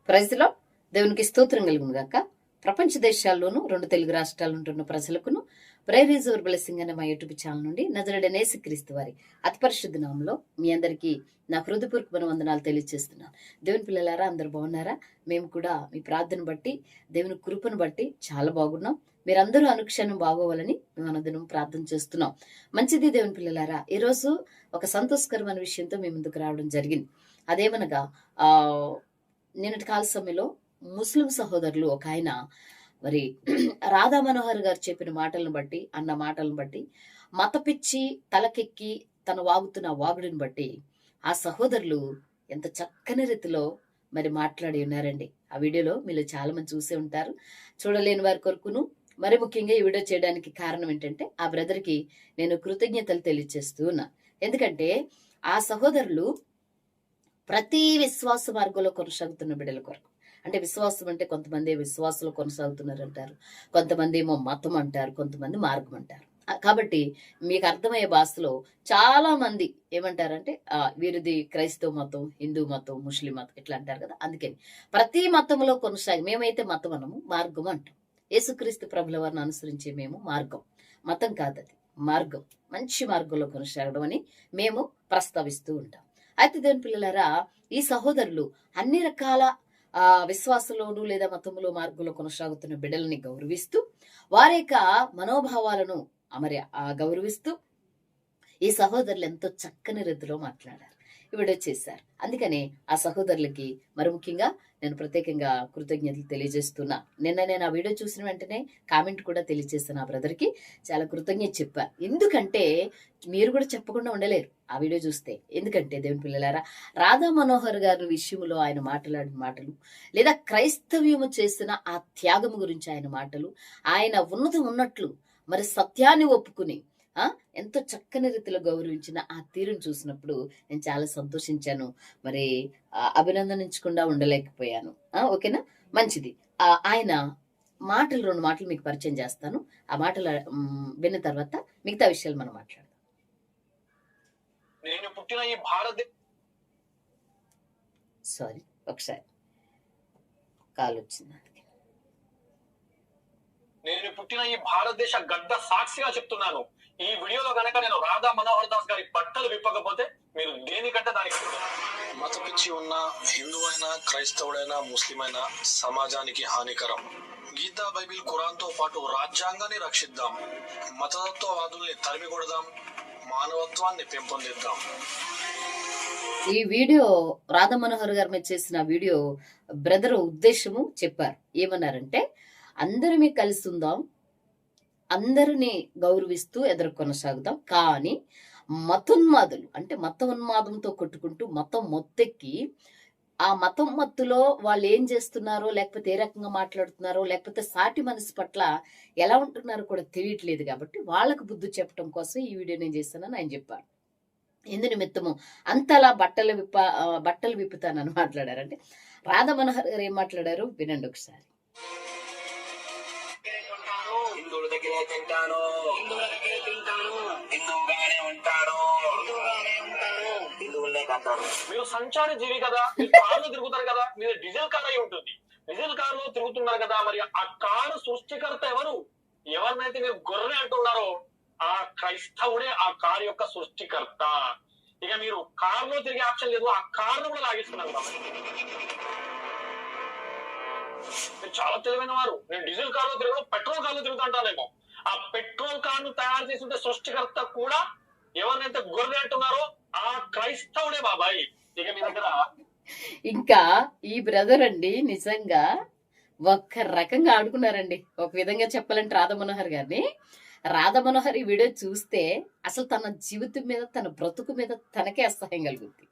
ప్రైజ్లో దేవునికి స్తోత్రం కలుగును గాక. ప్రపంచ దేశాల్లోనూ 2 తెలుగు రాష్ట్రాలు ఉంటున్న ప్రజలకును ప్రేయర్ యువర్ బ్లెస్సింగ్ అనే మా యూట్యూబ్ ఛానల్ నుండి నజరేయుడైన యేసుక్రీస్తు వారి అతి పరిశుద్ధ నామములో మీ అందరికీ నా హృదయపూర్వక వందనాలు తెలియజేస్తున్నాను. దేవుని పిల్లలారా, అందరు బాగున్నారా? మేము కూడా మీ ప్రార్థన బట్టి, దేవుని కృపను బట్టి చాలా బాగున్నాం. మీరందరూ అనుక్షణం బాగోవాలని మేము అనుదినం ప్రార్థన చేస్తున్నాం. మంచిది దేవుని పిల్లలారా, ఈరోజు ఒక సంతోషకరమైన విషయంతో మీ ముందుకు రావడం జరిగింది. అదేమనగా నిన్నటి కాల సమయంలో ముస్లిం సహోదరులు ఒక ఆయన మరి రాధా మనోహర్ గారు చెప్పిన మాటలను బట్టి, అన్న మాటలను బట్టి, మత పిచ్చి తలకెక్కి తను వాగుతున్న వాగుడిని బట్టి ఆ సహోదరులు ఎంత చక్కని రీతిలో మరి మాట్లాడి ఉన్నారండి. ఆ వీడియోలో మీరు చాలా మంది చూసే ఉంటారు. చూడలేని వారి కొరకును మరి ముఖ్యంగా ఈ వీడియో చేయడానికి కారణం ఏంటంటే ఆ బ్రదర్కి నేను కృతజ్ఞతలు తెలియజేస్తూ ఉన్నా. ఎందుకంటే ఆ సహోదరులు ప్రతి విశ్వాస మార్గంలో కొనసాగుతున్న బిడ్డల కొరకు, అంటే విశ్వాసం అంటే కొంతమంది విశ్వాసంలో కొనసాగుతున్నారు అంటారు, కొంతమంది ఏమో మతం అంటారు, కొంతమంది మార్గం అంటారు. కాబట్టి మీకు అర్థమయ్యే భాషలో చాలా మంది ఏమంటారంటే వీరిది క్రైస్తవ మతం, హిందూ మతం, ముస్లిం మతం ఇట్లా అంటారు కదా. అందుకని ప్రతి మతంలో కొనసాగి, మేమైతే మతం అనము, మార్గం అంటాం. యేసుక్రీస్తు ప్రభుల వారిని అనుసరించే మేము మార్గం, మతం కాదది, మార్గం. మంచి మార్గంలో కొనసాగడం అని మేము ప్రస్తావిస్తూ ఉంటాం. అయితే దేవుని పిల్లలారా, ఈ సహోదరులు అన్ని రకాల విశ్వాసంలోను లేదా మతములో మార్గంలో కొనసాగుతున్న బిడ్డలని గౌరవిస్తూ, వారి యొక్క మనోభావాలను మరి గౌరవిస్తూ ఈ సహోదరులు ఎంతో చక్కని రీతిలో మాట్లాడారు, వీడియో చేశారు. అందుకని ఆ సహోదరులకి మరి ముఖ్యంగా నేను ప్రత్యేకంగా కృతజ్ఞతలు తెలియజేస్తున్నా. నిన్న నేను ఆ వీడియో చూసిన వెంటనే కామెంట్ కూడా తెలియజేస్తాను. ఆ బ్రదర్కి చాలా కృతజ్ఞత చెప్పాను. ఎందుకంటే మీరు కూడా చెప్పకుండా ఉండలేరు ఆ వీడియో చూస్తే. ఎందుకంటే దేవుని పిల్లలారా, రాధా మనోహర్ గారి విషయంలో ఆయన మాట్లాడిన మాటలు, లేదా క్రైస్తవ్యము చేసిన ఆ త్యాగము గురించి ఆయన మాటలు, ఆయన ఉన్నది ఉన్నట్లు మరి సత్యాన్ని ఒప్పుకుని ఎంతో చక్కని రీతిలో గౌరవించిన ఆ తీరును చూసినప్పుడు నేను చాలా సంతోషించాను. మరి అభినందనించకుండా ఉండలేకపోయాను. ఓకేనా, మంచిది. ఆయన మాటలు 2 మాటలు మీకు పరిచయం చేస్తాను. ఆ మాటలు విన్న తర్వాత మిగతా విషయాలు మనం మాట్లాడదాం. నేను పుట్టిన ఈ సారీ, ఒకసారి కాల్ వచ్చింది. నేను పుట్టిన ఈ భారతదేశ గడ్డ సాక్షిగా చెప్తున్నాను, ఈ వీడియోలో గనక నేను రాధా మనోహర్ దాస్ గారి బట్టలు విప్పకపోతే మీరు దేనికంటే దానికి మత పిచ్చి ఉన్న హిందూ అయినా, క్రైస్తవుడైనా, ముస్లిం అయినా సమాజానికి హానికరం. గీతా, బైబిల్, ఖురాన్ తో పాటు రాజ్యాంగాన్ని రక్షిద్దాం, మతతత్వవాదుల్ని తరిమి కొడదాం, మానవత్వాన్ని పెంపొందిద్దాం. ఈ వీడియో రాధా మనోహర్ గారి మీద చేసిన వీడియో బ్రదర్ ఉద్దేశము చెప్పారు. ఏమన్నారంటే, అందరమే కలిసి ఉందాం, అందరినీ గౌరవిస్తూ ఎదురు కొనసాగుదాం, కానీ మతోన్మాదులు అంటే మత ఉన్మాదంతో కొట్టుకుంటూ మతం మొత్తెక్కి ఆ మతం మత్తులో వాళ్ళు ఏం చేస్తున్నారో, లేకపోతే ఏ రకంగా మాట్లాడుతున్నారో, లేకపోతే సాటి మనసు పట్ల ఎలా ఉంటున్నారో కూడా తెలియట్లేదు. కాబట్టి వాళ్ళకు బుద్ధి చెప్పడం కోసం ఈ వీడియో నేను చేస్తానని ఆయన చెప్పారు. ఎందు నిమిత్తము అంతలా బట్టలు విప్పుతానని మాట్లాడారంటే రాధా మనోహర్ గారు ఏం మాట్లాడారు వినండి ఒకసారి. హిందువుల దగ్గరే తింటాను, హిందువుగానే ఉంటాను, హిందువులనే కంటారు. మీరు సంచార జీవి కదా, మీరు కార్లో తిరుగుతారు కదా, మీరు డీజిల్ కార్ అయి ఉంటుంది, డీజిల్ కార్ లో తిరుగుతున్నారు కదా, మరి ఆ కారు సృష్టికర్త ఎవరు? ఎవరినైతే మీరు గొర్రె అంటున్నారో ఆ క్రైస్తవుడే ఆ కారు యొక్క సృష్టికర్త. ఇక మీరు కారులో తిరిగే ఆప్షన్ లేదు, ఆ కారును కూడా లాగేస్తున్నారు కాబట్టి మీరు చాలా తెలివైన వారు. నేను డీజిల్ కార్ లో తిరగడం పెట్రోల్ కార్ లో తిరుగుతుంటానేమో. ఆ పెట్రోల్ కార్ ను తయారు చేస్తుంటే సృష్టికర్త కూడా ఎవరినైతే గొర్రె అంటున్నారో ఆ క్రైస్తవుడే బాబాయ్. ఇక మీ దగ్గర ఇంకా ఈ బ్రదర్ అండి నిజంగా ఒక్క రకంగా ఆడుకున్నారండి. ఒక విధంగా చెప్పాలంటే రాధా మనోహర్ గారిని, రాధా మనోహర్ ఈ వీడియో చూస్తే అసలు తన జీవితం మీద, తన బ్రతుకు మీద తనకే అసహ్యం కలుగుద్ది.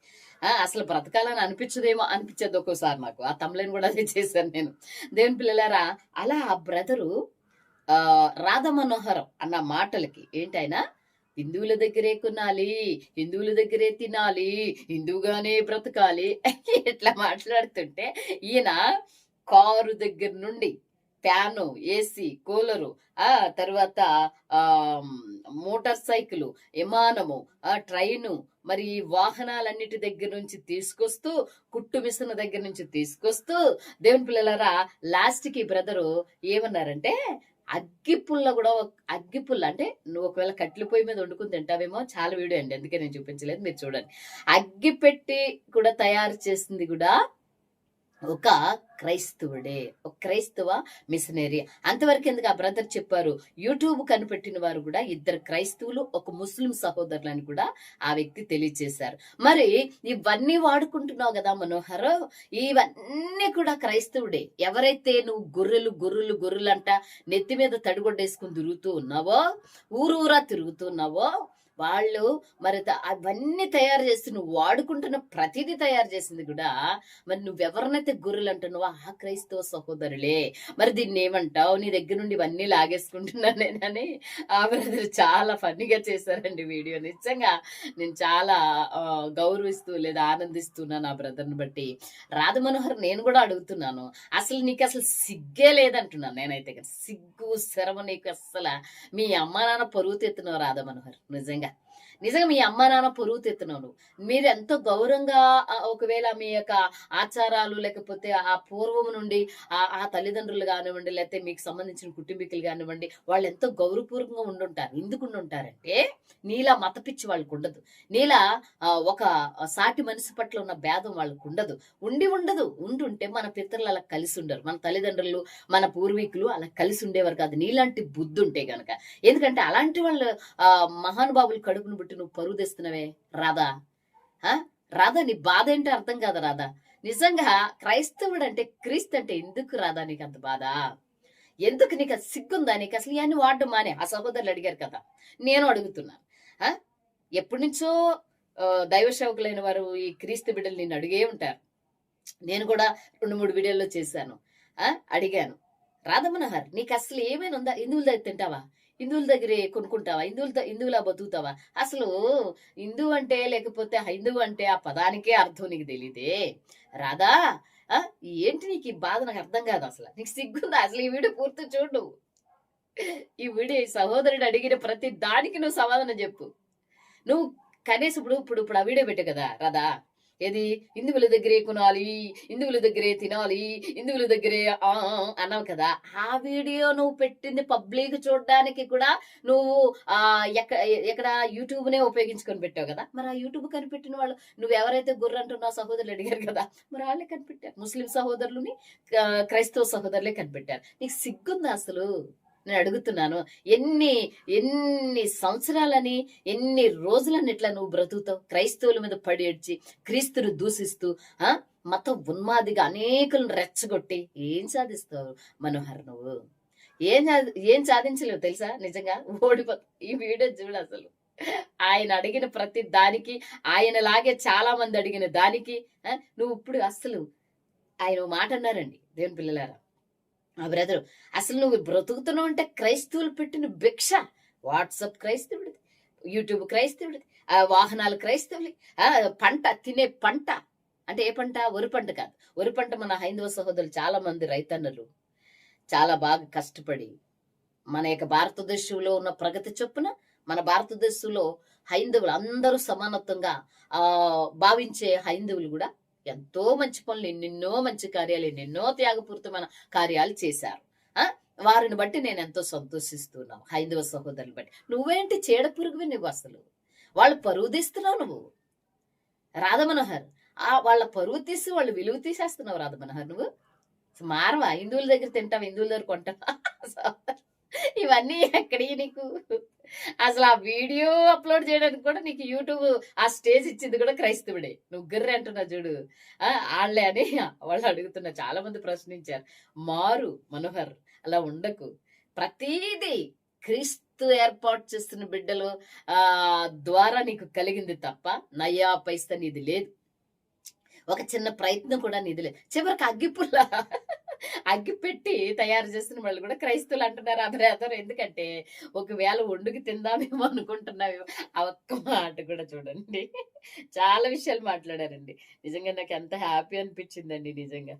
అసలు బ్రతకాలని అనిపించదు ఒక్కోసారి నాకు. ఆ తమ్లైన్ కూడా అదే చేశాను నేను. దేవుని పిల్లలారా, అలా ఆ బ్రదరు రాధా మనోహరం అన్న మాటలకి ఏంటైనా హిందువుల దగ్గరే కొనాలి, హిందువుల దగ్గరే తినాలి, హిందువుగానే బ్రతకాలి ఇట్లా మాట్లాడుతుంటే ఈయన కారు దగ్గర నుండి ఫ్యాను, ఏసీ, కూలరు, ఆ తర్వాత ఆ మోటార్ సైకిల్, విమానము, ట్రైను, మరి ఈ వాహనాలన్నిటి దగ్గర నుంచి తీసుకొస్తూ, కుట్టు మిషన్ దగ్గర నుంచి తీసుకొస్తూ, దేవుని పిల్లలారా, లాస్ట్ కి బ్రదరు ఏమన్నారంటే, అగ్గిపుల్ల కూడా అగ్గిపుల్ల అంటే నువ్వు ఒకవేళ కట్టెల పొయ్యి మీద వండుకుని తింటావేమో, చాలా వీడియో అండి, అందుకే నేను చూపించలేదు, మీరు చూడండి. అగ్గి పెట్టి కూడా తయారు చేసింది కూడా ఒక క్రైస్తవుడే, ఒక క్రైస్తవ మిషనరీ. అంతవరకు ఎందుకు ఆ బ్రదర్ చెప్పారు, యూట్యూబ్ కనిపెట్టిన వారు కూడా ఇద్దరు క్రైస్తవులు, ఒక ముస్లిం సహోదరులని కూడా ఆ వ్యక్తి తెలియజేశారు. మరి ఇవన్నీ వాడుకుంటున్నావు కదా మనోహర్, ఇవన్నీ కూడా క్రైస్తవుడే. ఎవరైతే నువ్వు గొర్రెలు అంట నెత్తి మీద తడిగొడ్డేసుకుని తిరుగుతూ ఉన్నావో, ఊరూరా తిరుగుతున్నావో, వాళ్ళు మరి అవన్నీ తయారు చేసి నువ్వు వాడుకుంటున్న ప్రతిదీ తయారు చేసింది కూడా మరి నువ్వెవరినైతే గొర్రెలు అంటున్నావో ఆ క్రైస్తవ సహోదరులే. మరి దీన్ని ఏమంటావు, నీ దగ్గర నుండి ఇవన్నీ లాగేసుకుంటున్నానేనని ఆ బ్రదర్ చాలా ఫన్నీగా చేశారండి వీడియో. నిజంగా నేను చాలా గౌరవిస్తూ లేదా ఆనందిస్తున్నాను ఆ బ్రదర్ని బట్టి. రాధమనోహర్ నేను కూడా అడుగుతున్నాను, అసలు నీకు అసలు సిగ్గే లేదంటున్నాను నేనైతే కదా. సిగ్గు శరమ నీకు అసలు, మీ అమ్మా నాన్న పరువు తెత్తున్నావు రాధమనోహర్. నిజంగా మీ అమ్మ నాన్న పొరుగు తెత్తున్నావు. మీరు ఎంతో గౌరవంగా ఒకవేళ మీ యొక్క ఆచారాలు లేకపోతే ఆ పూర్వం నుండి ఆ తల్లిదండ్రులు కానివ్వండి, లేకపోతే మీకు సంబంధించిన కుటుంబీకులు కానివ్వండి, వాళ్ళు ఎంతో గౌరవపూర్వకంగా ఉండుంటారు. ఎందుకు ఉండుంటారంటే నీలా మతపిచ్చి వాళ్ళకు ఉండదు, నీలా ఒక సాటి మనిషి పట్ల ఉన్న భేదం వాళ్ళకు ఉండదు. ఉండుంటే మన పితరులు అలా కలిసి ఉండరు, మన తల్లిదండ్రులు మన పూర్వీకులు అలా కలిసి ఉండేవారు కాదు, నీలాంటి బుద్ధి ఉంటే గనక. ఎందుకంటే అలాంటి వాళ్ళు మహానుభావులు కడుపును బట్టి నువ్వు పరువు తెస్తున్నావే రాధా. రాధా, నీ బాధ ఏంటో అర్థం కాదు రాధా. నిజంగా క్రైస్తవుడు అంటే, క్రీస్తు అంటే ఎందుకు రాధా నీకు అంత బాధ? ఎందుకు నీకు అది సిగ్గుందా? నీకు అసలు ఇవన్నీ వాడడం మానే. ఆ సహోదరులు అడిగారు కదా, నేను అడుగుతున్నాను. ఎప్పటి నుంచో దైవ సేవకులైన వారు ఈ క్రీస్తు బిడ్డలు నిన్ను అడిగే ఉంటారు. నేను కూడా 2-3 వీడియోల్లో చేశాను, అడిగాను, రాధమనోహర్ నీకు అసలు ఏమైనా ఉందా? హిందువుల దగ్గర తింటావా? హిందువుల దగ్గరే కొనుక్కుంటావా? హిందువులా బతుకుతావా? అసలు హిందూ అంటే లేకపోతే హైందువు అంటే ఆ పదానికే అర్థం నీకు తెలియదే రాధా. ఏంటి నీకు ఈ బాధ? నాకు అర్థం కాదు అసలు. నీకు సిగ్గుందా అసలు? ఈ వీడియో పూర్తి చూడు. ఈ వీడియో సహోదరుడు అడిగిన ప్రతి దానికి నువ్వు సమాధానం చెప్పు. నువ్వు కనీసం ఇప్పుడు ఆ వీడియో పెట్టు కదా రాధా, ఏది హిందువుల దగ్గరే కొనాలి, హిందువుల దగ్గరే తినాలి, హిందువుల దగ్గరే అన్నావు కదా. ఆ వీడియో నువ్వు పెట్టింది పబ్లిక్ చూడడానికి కూడా నువ్వు ఎక్కడ యూట్యూబ్నే ఉపయోగించుకొని పెట్టావు కదా. మరి ఆ యూట్యూబ్ కనిపెట్టిన వాళ్ళు నువ్వు ఎవరైతే గుర్ర అంటున్నావు సహోదరులు అడిగారు కదా, మరి వాళ్ళే కనిపెట్టారు. ముస్లిం సహోదరులని క్రైస్తవ సహోదరులే కనిపెట్టారు. నీకు సిగ్గుందా అసలు? నేను అడుగుతున్నాను. ఎన్ని సంవత్సరాలని, ఎన్ని రోజులని ఇట్లా నువ్వు బ్రతుకుతావు క్రైస్తవుల మీద పడి ఏడ్చి, క్రీస్తుని దూషిస్తూ, మత ఉన్మాదిగా అనేకులను రెచ్చగొట్టి ఏం సాధిస్తావు మనోహర్? నువ్వు ఏం సాధించలేవు తెలుసా. నిజంగా ఓడిపోతావు. ఈ వీడియో చూడు అసలు. ఆయన అడిగిన ప్రతి దానికి, ఆయనలాగే చాలా మంది అడిగిన దానికి నువ్వు ఇప్పుడు అసలు ఆయన మాట అన్నారండి దేవుని పిల్లలారా, ఆ బ్రదరు, అసలు నువ్వు బ్రతుకుతున్నావు అంటే క్రైస్తవులు పెట్టిన భిక్ష. వాట్సాప్ క్రైస్తవుడిది, యూట్యూబ్ క్రైస్తవుడిది, వాహనాలు క్రైస్తవులు, పంట తినే పంట అంటే ఏ పంట? వరి పంట కాదు. వరి పంట మన హైందవ సహోదరులు చాలా మంది రైతన్నలు చాలా బాగా కష్టపడి మన యొక్క భారతదేశంలో ఉన్న ప్రగతి చొప్పున మన భారతదేశంలో హైందవులు అందరూ సమానత్వంగా భావించే హైందవులు కూడా ఎంతో మంచి పనులు, ఎన్నెన్నో మంచి కార్యాలు, ఎన్నెన్నో త్యాగపూరితమైన కార్యాలు చేశారు. వారిని బట్టి నేను ఎంతో సంతోషిస్తున్నాను, హైందవ సహోదరుని బట్టి. నువ్వేంటి చీడ పురుగువి? నువ్వు అసలు వాళ్ళు పరువు తీస్తున్నావు నువ్వు రాధమనోహర్. వాళ్ళ పరువు తీసి వాళ్ళు విలువ తీసేస్తున్నావు రాధమనోహర్. నువ్వు మారవా? హిందువుల దగ్గర తింటావు, హిందువుల దగ్గర కొంటావా? ఇవన్నీ ఎక్కడి నీకు? అసలు ఆ వీడియో అప్లోడ్ చేయడానికి కూడా నీకు యూట్యూబ్ ఆ స్టేజ్ ఇచ్చింది కూడా క్రైస్తవుడే. నువ్వు గుర్రె అంటున్నా చూడు, వాళ్ళే అని వాళ్ళు అడుగుతున్నా. చాలా మంది ప్రశ్నించారు. మారు మనోహర్, అలా ఉండకు. ప్రతీది క్రీస్తు ఏర్పాటు చేస్తున్న బిడ్డలు ద్వారా నీకు కలిగింది తప్ప నయా పైసా నీది లేదు. ఒక చిన్న ప్రయత్నం కూడా నీది లేదు. చివరికి అగ్గి పెట్టి తయారు చేస్తున్న వాళ్ళు కూడా క్రైస్తవులు అంటున్నారు అదరే. ఎందుకంటే ఒకవేళ వండుకు తిందామేమో అనుకుంటున్నామేమో. ఆ ఒక్క మాట కూడా చూడండి, చాలా విషయాలు మాట్లాడారండి. నిజంగా నాకు ఎంత హ్యాపీ అనిపించిందండి నిజంగా.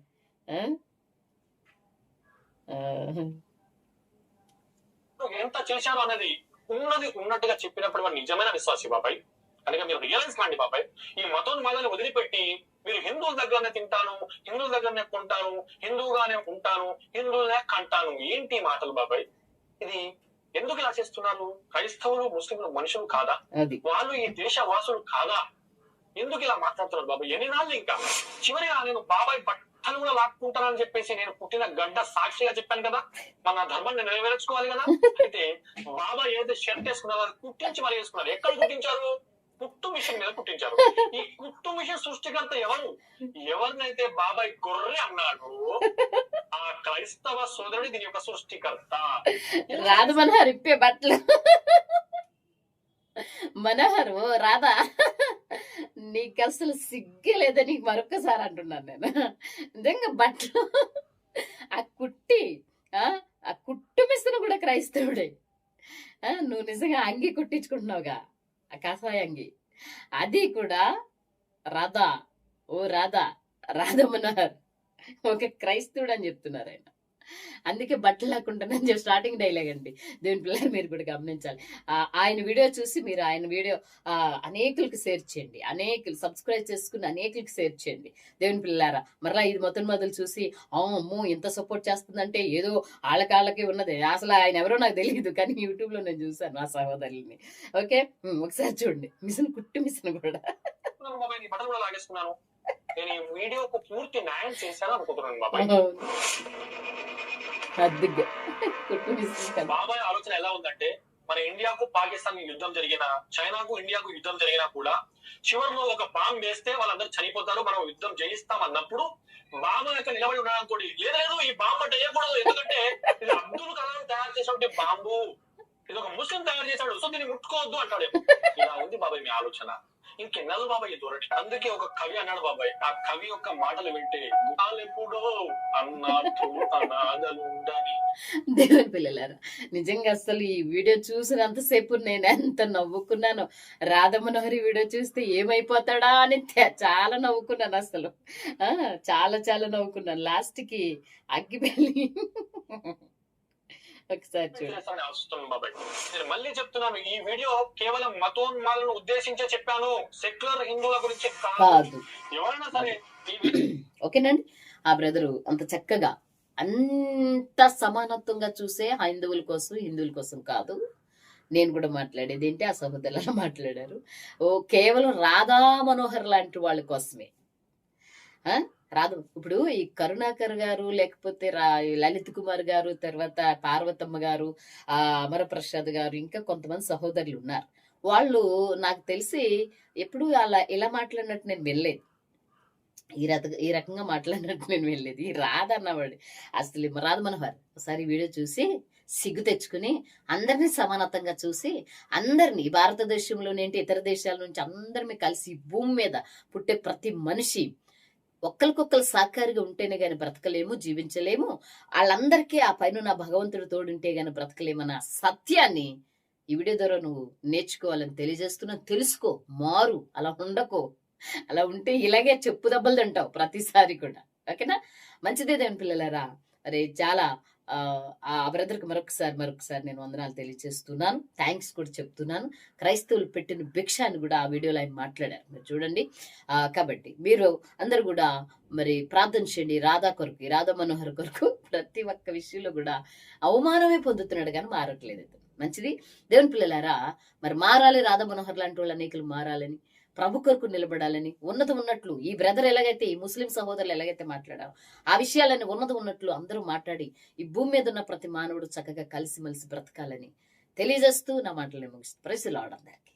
ఎంత చేశారు అనేది ఉన్నది ఉన్నట్టుగా చెప్పినప్పుడు వారు నిజమైన విశ్వాసి బాబాయ్. కనుక మీరు రియలైజ్ కాండి బాబాయ్. ఈ మతోన్మాదాన్ని వదిలిపెట్టి మీరు హిందువుల దగ్గరనే తింటాను, హిందువుల దగ్గరనే కొంటాను, హిందువుగానే ఉంటాను, హిందువులనే కంటాను, ఏంటి ఈ మాటలు బాబాయ్? ఇది ఎందుకు ఇలా చేస్తున్నారు? క్రైస్తవులు ముస్లింలు మనుషులు కాదా? వాళ్ళు ఈ దేశ వాసులు కాదా? ఎందుకు ఇలా మాట్లాడుతున్నారు బాబాయ్? ఎన్ని నాళ్ళు ఇంకా? చివరిగా నేను బాబాయ్ బట్టలు కూడా లాక్కుంటానని చెప్పేసి నేను పుట్టిన గడ్డ సాక్షిగా చెప్పాను కదా, మన ధర్మాన్ని నెరవేర్చుకోవాలి కదా. అయితే బాబాయ్ ఏదైతే షర్ట్ వేసుకున్నారో అది కుట్టించి మరి వేసుకున్నారు. ఎక్కడ కుట్టించారు? కుట్టు మిషన్ మీద కుట్టించారు. ఈ కుట్టు మిషన్ సృష్టికర్త ఎవరు? ఎవరినైతే బాబాయ్ గొర్రె అన్నాడు ఆ క్రైస్తవ సోదరుడి దీని యొక్క సృష్టికర్త. రాదు మనోహర్ ఇప్పే బట్టలు. మనోహర్ ఓ రాధా, నీకు అసలు సిగ్గే లేదా? నీకు మరొక్కసారి అంటున్నాను నేను. నిజంగా బట్టలు ఆ కుట్టి ఆ కుట్టు మిషన్ కూడా క్రైస్తవుడే. నువ్వు నిజంగా అంగి కుట్టించుకుంటున్నావుగా, ఆ కాసాయ అంగి, అది కూడా రాధా, ఓ రాధా, రాధా మనోహర్ ఒక క్రైస్తవుడు అని చెప్తున్నారు ఆయన. అందుకే బట్టలు లేకుండానని చెప్పి స్టార్టింగ్ డైలాగ్ అండి. దేవుని పిల్లలు మీరు కూడా గమనించాలి. ఆయన వీడియో చూసి మీరు ఆయన వీడియో అనేకులకు షేర్ చేయండి, అనేకులు సబ్స్క్రైబ్ చేసుకుని అనేకులకు షేర్ చేయండి. దేవుని పిల్లారా, మరలా ఇది మొదలు చూసి అమ్మో ఎంత సపోర్ట్ చేస్తుందంటే ఏదో ఆళ్ళకి ఉన్నది. అసలు ఆయన ఎవరో నాకు తెలియదు, కానీ యూట్యూబ్ లో నేను చూసాను ఆ సహోదరుని. ఓకే, ఒకసారి చూడండి. మిషన్ కుట్టు మిషన్ కూడా బట్టలు కూడా లాగేసుకున్నాను. నేను ఈ వీడియోకు పూర్తి న్యాయం చేశాను అనుకుంటున్నాను బాబాయ్. బాబాయ్ ఆలోచన ఎలా ఉందంటే, మన ఇండియాకు పాకిస్తాన్ యుద్ధం జరిగినా, చైనాకు ఇండియాకు యుద్ధం జరిగినా కూడా చివరిలో ఒక బాంబ్ వేస్తే వాళ్ళందరూ చనిపోతారు, మనం యుద్ధం జయిస్తాం అన్నప్పుడు బాబాయ్ యొక్క నిలబడి ఉన్నాడు అనుకోండి, లేదు ఈ బాంబు అంటే వేయకూడదు, ఎందుకంటే ఇది అబ్దుల్ కలాం తయారు చేసినటువంటి బాంబు, ఇది ఒక ముస్లిం తయారు చేశాడు, సో దీన్ని ముట్టుకోవద్దు అంటాడు. ఇలా ఉంది బాబాయ్ మీ ఆలోచన. ఇంకెన్నదు బాబాయ్ దూరండి. అందుకే ఒక కవి అన్నాడు బాబాయ్, ఆ కవి యొక్క మాటలు వింటే ఎప్పుడో అన్నట్టు అనాథలుండని. దేవుని పిల్లలారా, నిజంగా అసలు ఈ వీడియో చూసినంతసేపు నేను ఎంత నవ్వుకున్నాను. రాధా మనోహరి వీడియో చూస్తే ఏమైపోతాడా అని చాలా నవ్వుకున్నాను. అసలు చాలా చాలా నవ్వుకున్నాను. లాస్ట్ కి అగ్గిపెల్లి ఒకసారి బాబాయ్ నేను మళ్ళీ చెప్తున్నాను, ఈ వీడియో కేవలం మతోన్మాలను ఉద్దేశించే చెప్పాను, సెక్యులర్ హిందువుల గురించి కాదు. ఎవరైనా సరే ఓకేనండి. ఆ బ్రదరు అంత చక్కగా అంత సమానత్వంగా చూసే హిందువుల కోసం కాదు. నేను కూడా మాట్లాడేది ఏంటి, ఆ సహోదరులు మాట్లాడారు. కేవలం రాధా మనోహర్ లాంటి వాళ్ళ కోసమే. రాదు ఇప్పుడు ఈ కరుణాకర్ గారు, లేకపోతే లలిత్ కుమార్ గారు, తర్వాత పార్వతమ్మ గారు, అమరప్రసాద్ గారు, ఇంకా కొంతమంది సహోదరులు ఉన్నారు. వాళ్ళు నాకు తెలిసి ఎప్పుడు అలా ఇలా మాట్లాడినట్టు నేను వెళ్ళలేదు, ఈ రకంగా మాట్లాడినట్టు నేను వెళ్ళలేదు. ఈ రాధ అన్నవాడు అసలు రాధ మనోహర్ ఒకసారి వీడియో చూసి సిగ్గు తెచ్చుకుని అందరినీ సమానతంగా చూసి అందరినీ భారతదేశంలోనేంటి ఇతర దేశాల నుంచి అందరినీ కలిసి భూమి మీద పుట్టే ప్రతి మనిషి ఒక్కరికొక్కరు సాకారిగా ఉంటేనే గాని బ్రతకలేము, జీవించలేము. వాళ్ళందరికీ ఆ పైన నా భగవంతుడు తోడుంటే గాని బ్రతకలేమన్న సత్యాన్ని ఈ వీడియో ద్వారా నువ్వు నేర్చుకోవాలని తెలియజేస్తున్నావు. తెలుసుకో, మారు, అలా ఉండకో. అలా ఉంటే ఇలాగే చెప్పు దెబ్బలు తింటావు ప్రతిసారి కూడా. ఓకేనా? మంచిదే దేవుని పిల్లలారా. అరే చాలా ఆ బ్రదర్కి మరొకసారి నేను వందనాలు తెలియజేస్తున్నాను, థ్యాంక్స్ కూడా చెప్తున్నాను. క్రైస్తవులు పెట్టిన భిక్షాన్ని కూడా ఆ వీడియోలో ఆయన మాట్లాడారు, మీరు చూడండి. కాబట్టి మీరు అందరు కూడా మరి ప్రార్థన చేయండి రాధా కొరకు, రాధా మనోహర్ కొరకు. ప్రతి ఒక్క విషయంలో కూడా అవమానమే పొందుతున్నాడు కానీ మారట్లేదు. మంచిది దేవుని పిల్లలారా. మరి మారాలి, రాధా మనోహర్ లాంటి వాళ్ళు అనేకులు మారాలని, ప్రభు కొరకు నిలబడాలని, ఉన్నతం ఉన్నట్లు ఈ బ్రదర్ ఎలాగైతే, ఈ ముస్లిం సహోదరులు ఎలాగైతే మాట్లాడారో ఆ విషయాలని ఉన్నతం ఉన్నట్లు అందరూ మాట్లాడి ఈ భూమి మీద ఉన్న ప్రతి మానవుడు చక్కగా కలిసిమెలిసి బ్రతకాలని తెలియజేస్తూ నా మాటలు ముగిస్తూ ప్రైజ్ లార్డ్ అందరికీ.